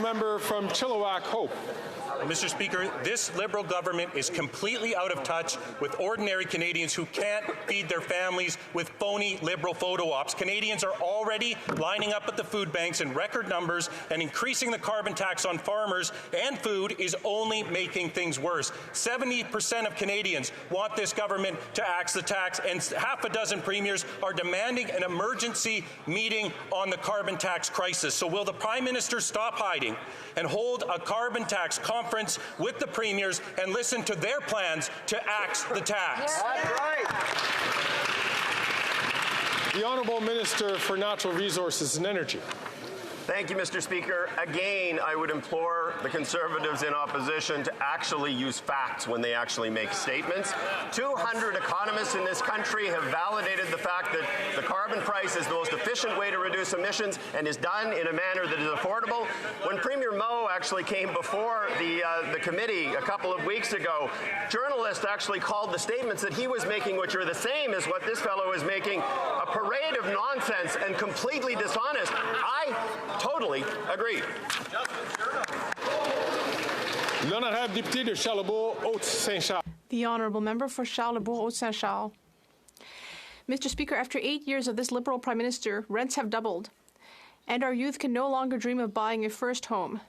member from Chilliwack Hope. Mr. Speaker, this Liberal government is completely out of touch with ordinary Canadians who can't feed their families with phony Liberal photo ops. Canadians are already lining up at the food banks in record numbers, and increasing the carbon tax on farmers and food is only making things worse. 70% of Canadians want this government to axe the tax, and half a dozen premiers are demanding an emergency meeting on the carbon tax crisis. So will the Prime Minister stop hiding and hold a carbon tax conference with the premiers and listen to their plans to axe the tax? That's right. The Honourable Minister for Natural Resources and Energy. Thank you, Mr. Speaker. Again, I would implore the Conservatives in opposition to actually use facts when they actually make statements. 200 economists in this country have validated the fact that the carbon price is the most efficient way to reduce emissions and is done in a manner that is affordable. When Premier Moe actually came before the committee a couple of weeks ago, journalists actually called the statements that he was making, which are the same as what this fellow is making, a parade of nonsense and completely dishonest. I totally agree. The Honourable Member for Charlebourg-Haute-Saint-Charles. Mr. Speaker, after 8 years of this Liberal Prime Minister, rents have doubled, and our youth can no longer dream of buying a first home.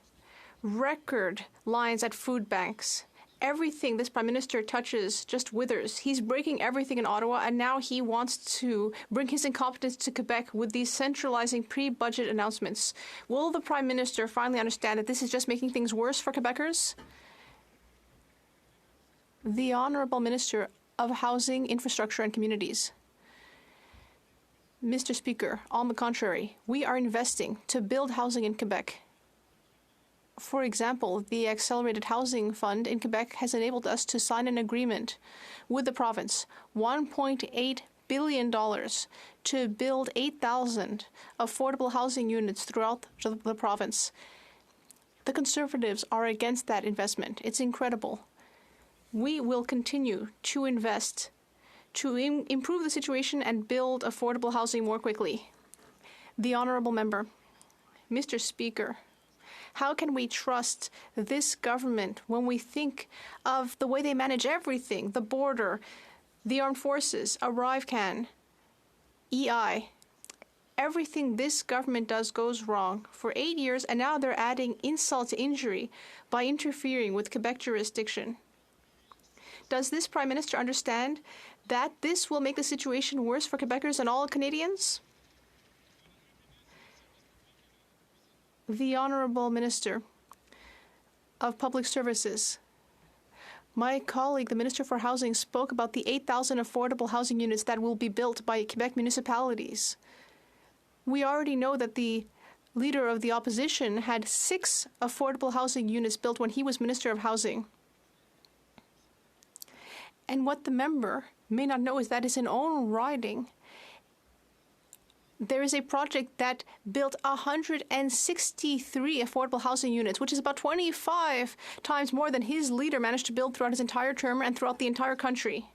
Record lines at food banks. Everything this Prime Minister touches just withers. He's breaking everything in Ottawa, and now he wants to bring his incompetence to Quebec with these centralizing pre-budget announcements. Will the Prime Minister finally understand that this is just making things worse for Quebecers? The Honourable Minister of Housing, Infrastructure and Communities. Mr. Speaker, on the contrary, we are investing to build housing in Quebec. For example, the Accelerated Housing Fund in Quebec has enabled us to sign an agreement with the province, $1.8 billion, to build 8,000 affordable housing units throughout the province. The Conservatives are against that investment. It's incredible. We will continue to invest to improve the situation and build affordable housing more quickly. The Honourable Member. Mr. Speaker, how can we trust this government when we think of the way they manage everything, the border, the armed forces, ArriveCan, EI? Everything this government does goes wrong for 8 years, and now they're adding insult to injury by interfering with Quebec jurisdiction. Does this Prime Minister understand that this will make the situation worse for Quebecers and all Canadians? The Honourable Minister of Public Services. My colleague, the Minister for Housing, spoke about the 8,000 affordable housing units that will be built by Quebec municipalities. We already know that the Leader of the Opposition had 6 affordable housing units built when he was Minister of Housing. And what the member may not know is that his own riding, there is a project that built 163 affordable housing units, which is about 25 times more than his leader managed to build throughout his entire term and throughout the entire country.